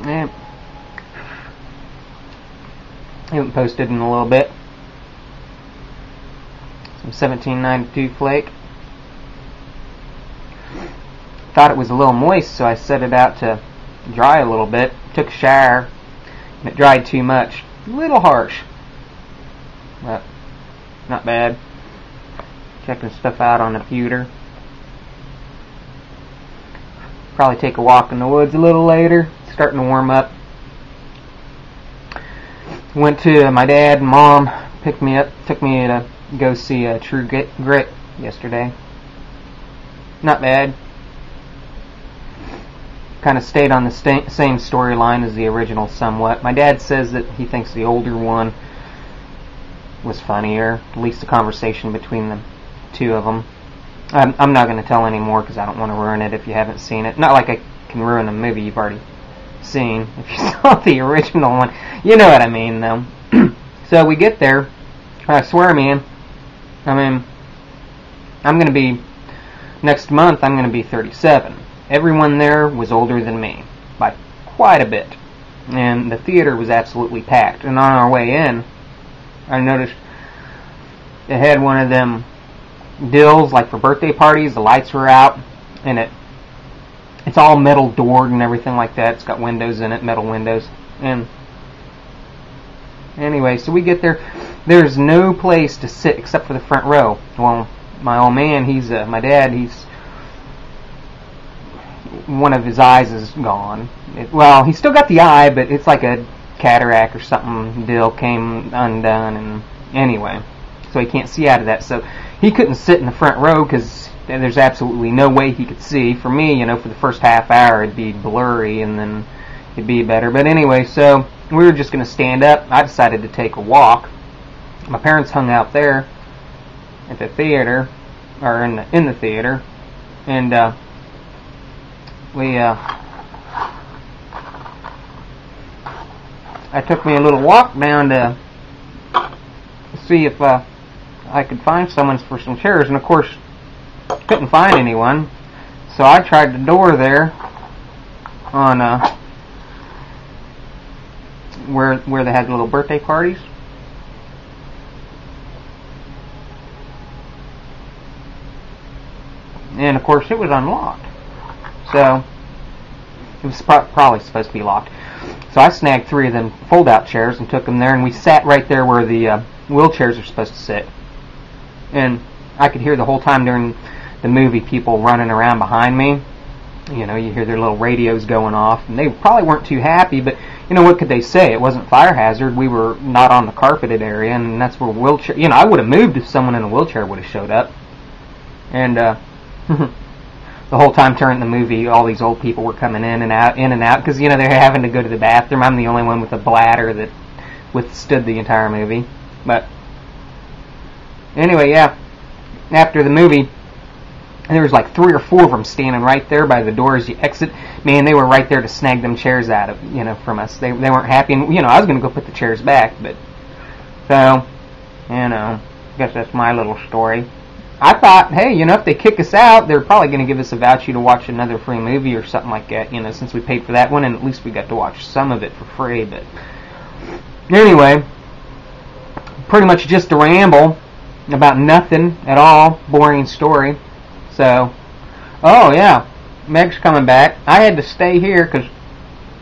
And I haven't posted in a little bit. Some 1792 flake. Thought it was a little moist, so I set it out to dry a little bit. Took a shower, and it dried too much. A little harsh, but not bad. Checking stuff out on the pewter. Probably take a walk in the woods a little later. It's starting to warm up. Went to my dad and mom, picked me up, took me to go see True Grit yesterday. Not bad. Kind of stayed on the same storyline as the original somewhat. My dad says that he thinks the older one was funnier, at least the conversation between the two of them. I'm not going to tell any more because I don't want to ruin it if you haven't seen it. Not like I can ruin a movie you've already seen. If you saw the original one, you know what I mean, though. So we get there. I swear, man. I mean, I'm going to be, next month, I'm going to be 37. Everyone there was older than me by quite a bit. And the theater was absolutely packed. And on our way in, I noticed it had one of them dills, like for birthday parties. The lights were out, and it's all metal doored and everything like that. It's got windows in it, metal windows. And anyway, so we get there. There's no place to sit except for the front row. Well, my old man, my dad, one of his eyes is gone. Well, he's still got the eye, but it's like a cataract or something deal came undone, and anyway, so he can't see out of that. So he couldn't sit in the front row because there's absolutely no way he could see. For me, for the first half hour it'd be blurry, and then it'd be better. But anyway, so we were just going to stand up. I decided to take a walk. My parents hung out there at the theater, or in the theater, and I took me a little walk down to see if I could find someone for some chairs, and of course couldn't find anyone. So I tried the door there on where they had the little birthday parties. And of course it was unlocked. So it was probably supposed to be locked. So I snagged 3 of them fold-out chairs and took them there, and we sat right there where the wheelchairs are supposed to sit. And I could hear the whole time during the movie people running around behind me. You hear their little radios going off, and they probably weren't too happy, but what could they say? It wasn't fire hazard. We were not on the carpeted area, and that's where wheelchair. I would have moved if someone in a wheelchair would have showed up. And the whole time during the movie, all these old people were coming in and out, because they're having to go to the bathroom. I'm the only one with a bladder that withstood the entire movie. But anyway, yeah. After the movie, there was like 3 or 4 of them standing right there by the door as you exit. Man, they were right there to snag them chairs out of from us. They weren't happy, and I was going to go put the chairs back, but so I guess that's my little story. I thought, hey, if they kick us out, they're probably going to give us a voucher to watch another free movie or something like that, since we paid for that one, and at least we got to watch some of it for free. But anyway, pretty much just a ramble about nothing at all. Boring story. So, oh yeah, Meg's coming back. I had to stay here because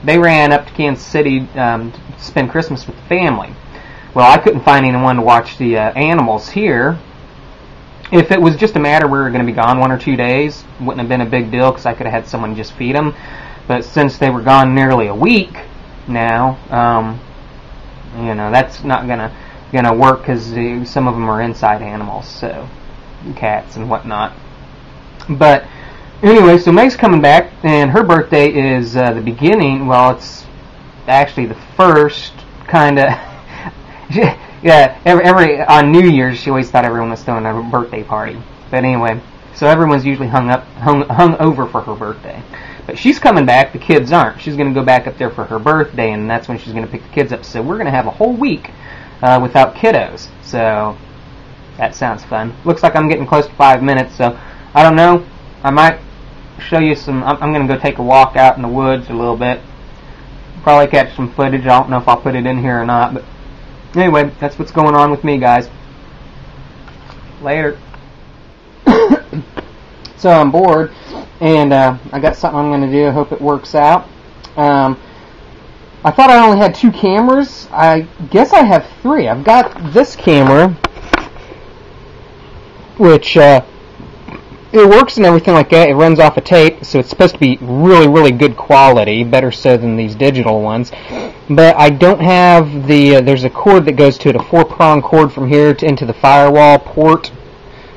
they ran up to Kansas City to spend Christmas with the family. Well, I couldn't find anyone to watch the animals here. If it was just a matter we were going to be gone 1 or 2 days, it wouldn't have been a big deal because I could have had someone just feed them. But since they were gone nearly a week now, that's not gonna work because some of them are inside animals, so cats and whatnot. But anyway, so Meg's coming back, and her birthday is the beginning. Well, it's actually the first kind of. Yeah, every on New Year's she always thought everyone was throwing a birthday party. But anyway, so everyone's usually hung over for her birthday. But she's coming back, the kids aren't. She's going to go back up there for her birthday, and that's when she's going to pick the kids up. So we're going to have a whole week without kiddos. So that sounds fun. Looks like I'm getting close to 5 minutes, so I don't know. I might show you some. I'm going to go take a walk out in the woods a little bit. Probably catch some footage. I don't know if I'll put it in here or not, but anyway, that's what's going on with me, guys. Later. So I'm bored, and I got something I'm going to do. I hope it works out. I thought I only had 2 cameras. I guess I have 3. I've got this camera, which it works and everything like that. It runs off a tape, so it's supposed to be really, really good quality, better so than these digital ones. But I don't have the, there's a cord that goes to it, a 4-prong cord from here into the firewall port.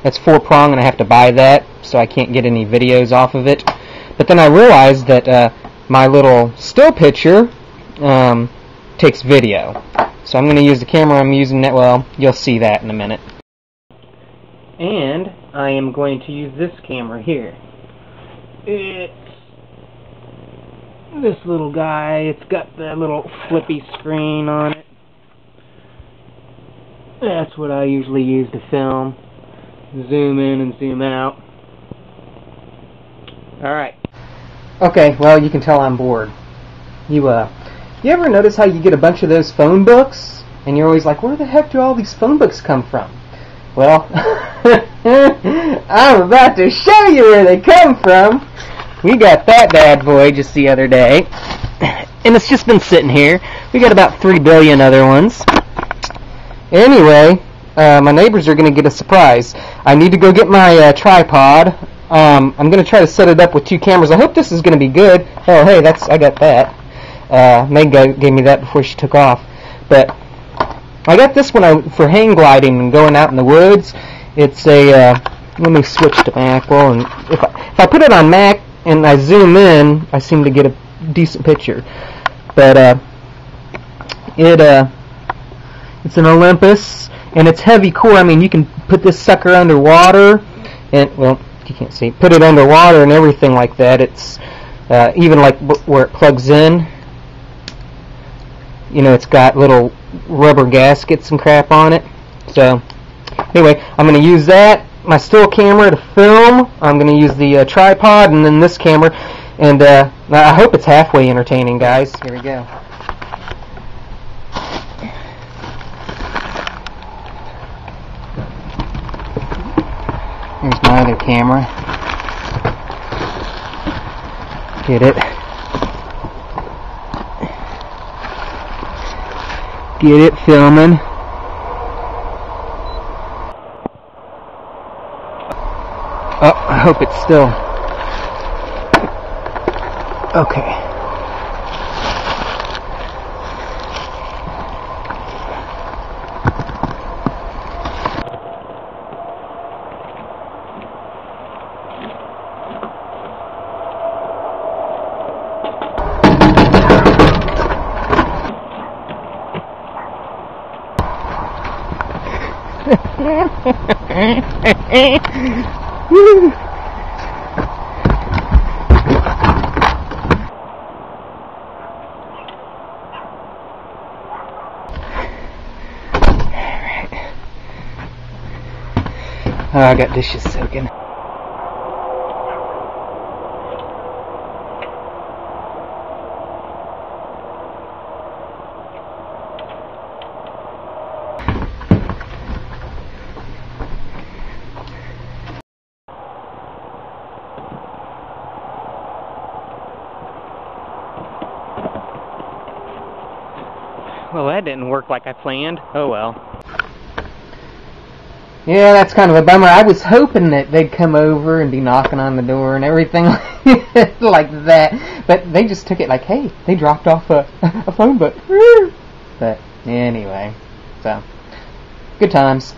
That's 4-prong, and I have to buy that, so I can't get any videos off of it. But then I realized that my little still picture takes video. So I'm going to use the camera I'm using. Well, you'll see that in a minute. And I am going to use this camera here. It's this little guy. It's got the little flippy screen on it. That's what I usually use to film. Zoom in and zoom out. Alright. Okay, well, you can tell I'm bored. You ever notice how you get a bunch of those phone books? And you're always like, where the heck do all these phone books come from? Well, I'm about to show you where they come from. We got that bad boy just the other day. And it's just been sitting here. We got about 3 billion other ones. Anyway, my neighbors are going to get a surprise. I need to go get my tripod. I'm going to try to set it up with 2 cameras. I hope this is going to be good. Oh, hey, I got that. Meg gave me that before she took off. But I got this one for hang gliding and going out in the woods. It's a, let me switch to Mac. Well, and if I put it on Mac and I zoom in, I seem to get a decent picture. But it's an Olympus, and it's heavy core. I mean, you can put this sucker underwater, and, well, you can't see, put it underwater and everything like that. It's even like where it plugs in. You know, it's got little rubber gaskets and crap on it. So, anyway, I'm going to use that, my still camera, to film. I'm going to use the tripod and then this camera. And I hope it's halfway entertaining, guys. Here we go. Here's my other camera. Get it. Get it filming. Oh, I hope it's still okay. Woo. Oh, I got dishes soaking. Well, that didn't work like I planned. Oh well. Yeah, that's kind of a bummer. I was hoping that they'd come over and be knocking on the door and everything like that. But they just took it like, hey, they dropped off a phone book. But anyway, so, good times.